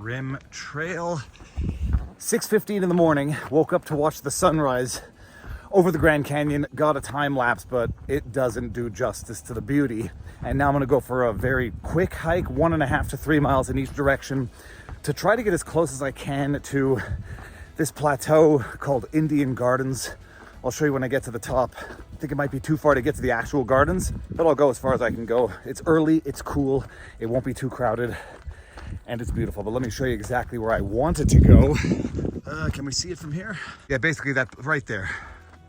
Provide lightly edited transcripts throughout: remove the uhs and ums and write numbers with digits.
Rim Trail. 6:15 in the morning, woke up to watch the sunrise over the Grand Canyon, got a time lapse, but it doesn't do justice to the beauty. And now I'm gonna go for a very quick hike, 1.5 to 3 miles in each direction, to try to get as close as I can to this plateau called Indian Gardens. I'll show you when I get to the top. I think it might be too far to get to the actual gardens, but I'll go as far as I can go. It's early, it's cool, it won't be too crowded, and it's beautiful. But let me show you exactly where I wanted to go. Can we see it from here? Yeah, basically that right there.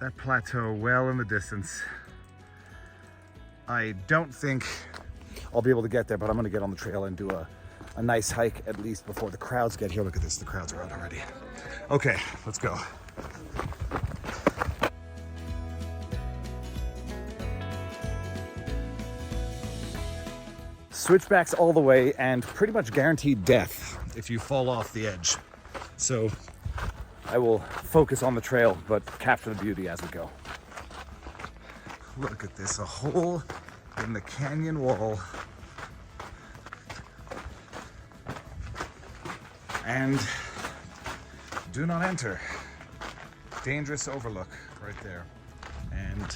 That plateau well in the distance. I don't think I'll be able to get there, but I'm gonna get on the trail and do a nice hike at least before the crowds get here. Look at this, the crowds are out already. Okay, let's go. Switchbacks all the way and pretty much guaranteed death if you fall off the edge. So I will focus on the trail, but capture the beauty as we go. Look at this, a hole in the canyon wall. And do not enter. Dangerous overlook right there. And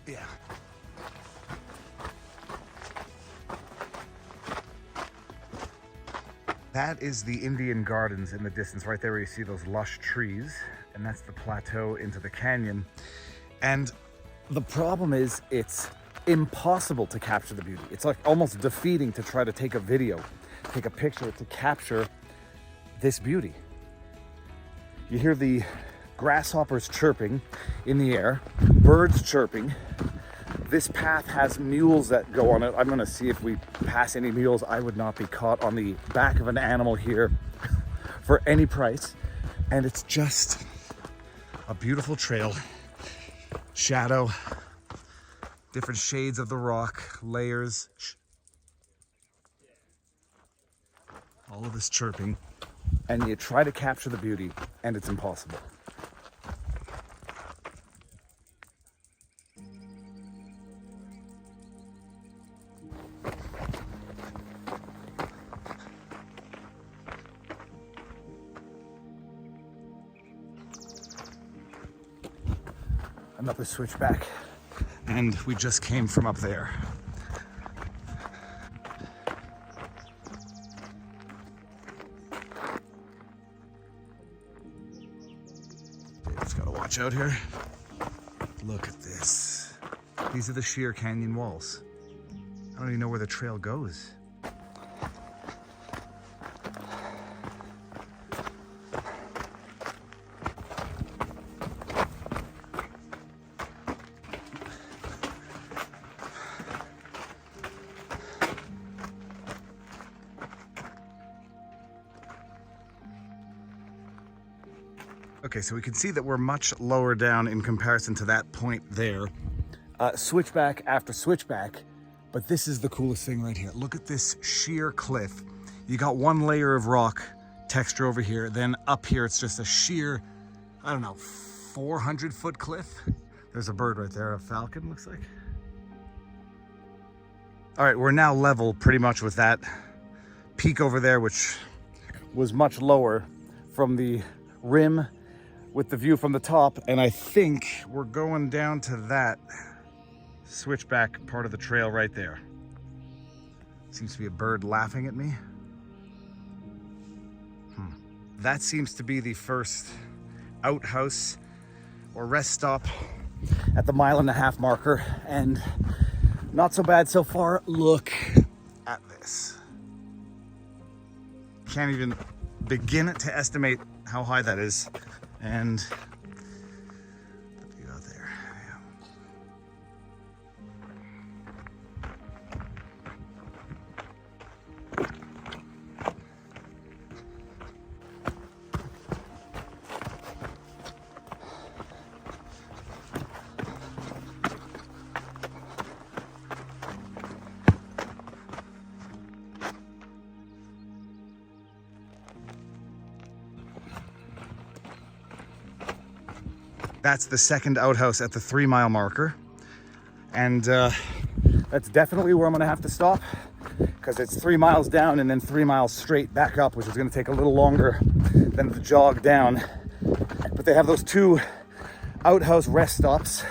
yeah. That is the Indian Gardens in the distance right there where you see those lush trees, and that's the plateau into the canyon. And the problem is it's impossible to capture the beauty. It's like almost defeating to try to take a video, take a picture to capture this beauty. You hear the grasshoppers chirping in the air, birds chirping. This path has mules that go on it. I'm gonna see if we pass any mules. I would not be caught on the back of an animal here for any price. And it's just a beautiful trail. Shadow, different shades of the rock, layers. All of this chirping. And you try to capture the beauty, and it's impossible. Another switchback, and we just came from up there. Just gotta watch out here. Look at this. These are the sheer canyon walls. I don't even know where the trail goes. Okay, so we can see that we're much lower down in comparison to that point there. Switchback after switchback, but this is the coolest thing right here. Look at this sheer cliff. You got one layer of rock texture over here, then up here it's just a sheer, I don't know, 400-foot cliff. There's a bird right there, a falcon looks like. All right, we're now level pretty much with that peak over there, which was much lower from the rim with the view from the top, and I think we're going down to that switchback part of the trail right there. Seems to be a bird laughing at me. That seems to be the first outhouse or rest stop at the 1.5 mile marker, and not so bad so far. Look at this. Can't even begin to estimate how high that is. And the view out there, yeah. That's the second outhouse at the 3 mile marker. And that's definitely where I'm gonna have to stop, because it's 3 miles down and then 3 miles straight back up, which is going to take a little longer than the jog down. But they have those 2 outhouse rest stops,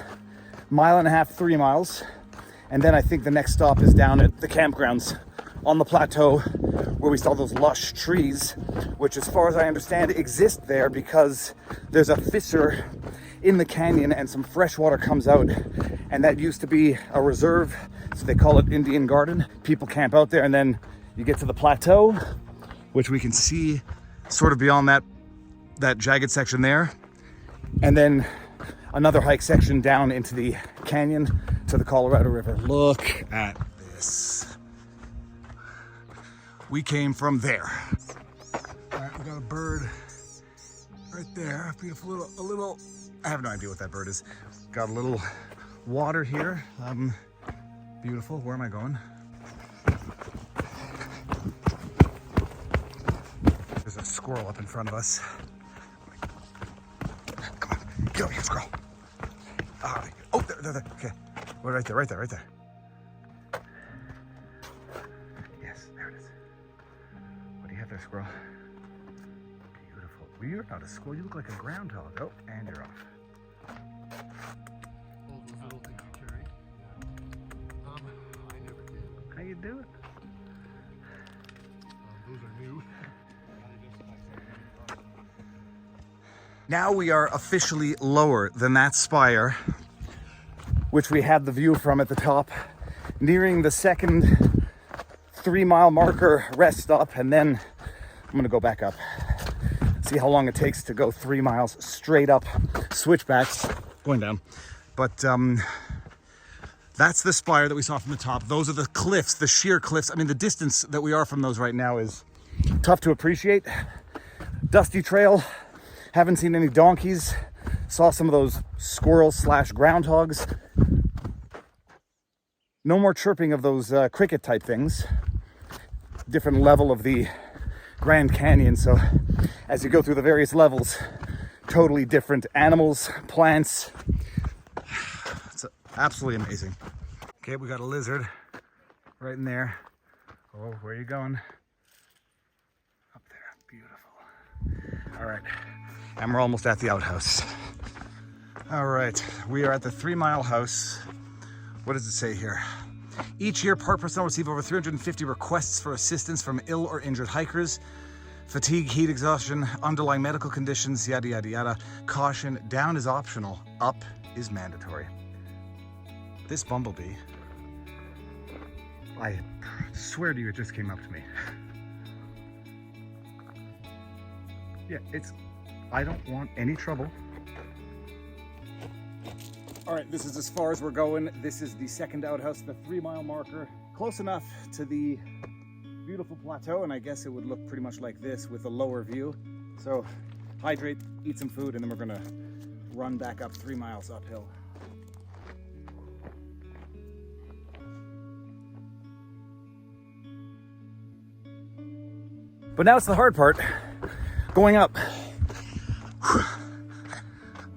1.5 miles, 3 miles. And then I think the next stop is down at the campgrounds on the plateau where we saw those lush trees, which as far as I understand exist there because there's a fissure in the canyon and some fresh water comes out, and that used to be a reserve, so they call it Indian Garden. People camp out there, and then you get to the plateau, which we can see sort of beyond that jagged section there, and then another hike section down into the canyon to the Colorado River. Look at this. We came from there. All right, we got a bird right there. Beautiful little, I have no idea what that bird is. Got a little water here. Beautiful. Where am I going? There's a squirrel up in front of us. Come on, get over here, squirrel. Oh, there. Okay, well, right there. Yes, there it is. What do you have there, squirrel? Beautiful. Well, you're not a squirrel. You look like a groundhog. Oh, and you're off. All those little things you carry. I never did. How you do it? Those are new. Now we are officially lower than that spire, which we had the view from at the top, nearing the second 3 mile marker rest stop, and then I'm gonna go back up. See how long it takes to go 3 miles straight up, switchbacks, going down. But that's the spire that we saw from the top. Those are the cliffs, the sheer cliffs. I mean, the distance that we are from those right now is tough to appreciate. Dusty trail, haven't seen any donkeys. Saw some of those squirrels / groundhogs. No more chirping of those cricket type things. Different level of the Grand Canyon. So as you go through the various levels, totally different animals, plants. It's absolutely amazing. Okay, we got a lizard right in there. Oh, where are you going? Up there, beautiful. All right, and we're almost at the outhouse. All right, we are at the 3 mile house. What does it say here? Each year, park personnel receive over 350 requests for assistance from ill or injured hikers. Fatigue, heat exhaustion, underlying medical conditions, yada, yada, yada. Caution, down is optional, up is mandatory. This bumblebee, I swear to you, it just came up to me. Yeah, I don't want any trouble. All right, this is as far as we're going. This is the second outhouse, the 3 mile marker. Close enough to the beautiful plateau, and I guess it would look pretty much like this with a lower view. So hydrate, eat some food, and then we're gonna run back up 3 miles uphill. But now it's the hard part, going up.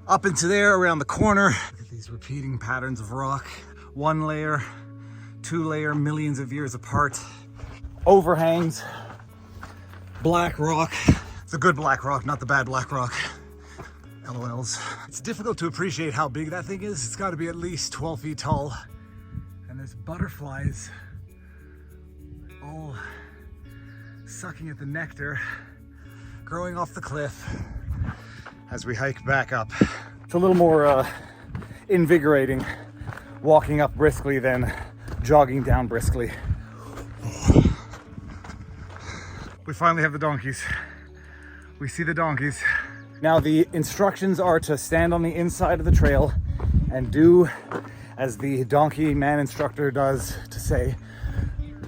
Up into there, around the corner. Look at these repeating patterns of rock. 1 layer, 2 layer, millions of years apart. Overhangs, black rock. The good black rock, not the bad black rock. LOLs. It's difficult to appreciate how big that thing is. It's gotta be at least 12 feet tall. And there's butterflies all sucking at the nectar, growing off the cliff as we hike back up. It's a little more invigorating walking up briskly than jogging down briskly. We finally have the donkeys. We see the donkeys. Now the instructions are to stand on the inside of the trail and do as the donkey man instructor does to say.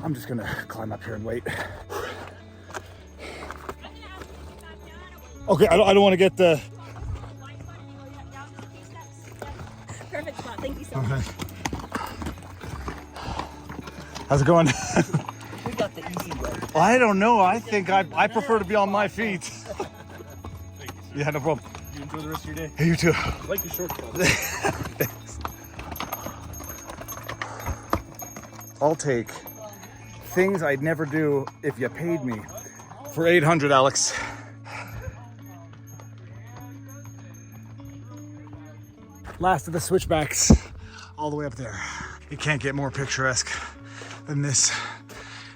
I'm just gonna climb up here and wait. Okay, I don't want to get the... Perfect spot, thank you so much. How's it going? We got the easy way. I don't know, I think I prefer to be on my feet. Yeah, no problem. You enjoy the rest of your day. Hey, you too. I like your short call. I'll take things I'd never do if you paid me. For 800, Alex. Last of the switchbacks, all the way up there. You can't get more picturesque than this.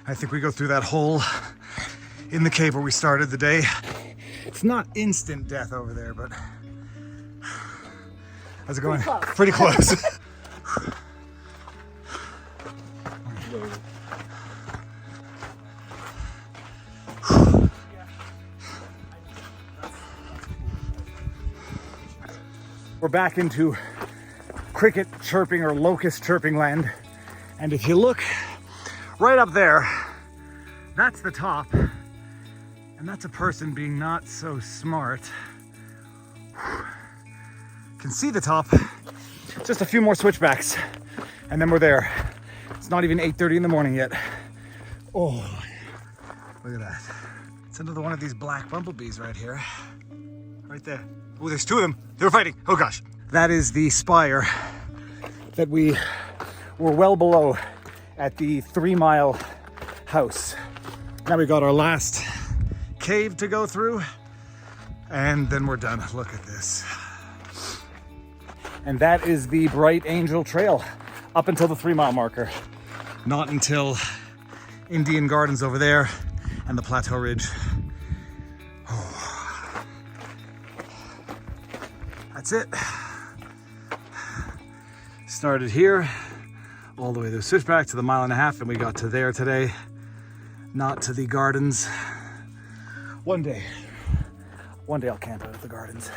I think we go through that hole in the cave where we started the day. It's not instant death over there, but how's it going? Pretty close. We're back into cricket chirping or locust chirping land. And if you look right up there, that's the top. And that's a person being not so smart. Can see the top. Just a few more switchbacks and then we're there. It's not even 8:30 in the morning yet. Oh, look at that. It's another one of these black bumblebees right here. Right there. Oh, there's two of them. They were fighting. Oh gosh. That is the spire that we were well below at the 3-mile house. Now we got our last cave to go through and then we're done. Look at this. And that is the Bright Angel Trail up until the 3-mile marker. Not until Indian Gardens over there and the Plateau Ridge. Oh. That's it. Started here, all the way to the switchback to the 1.5 miles, and we got to there today, not to the gardens. One day I'll camp out at the gardens.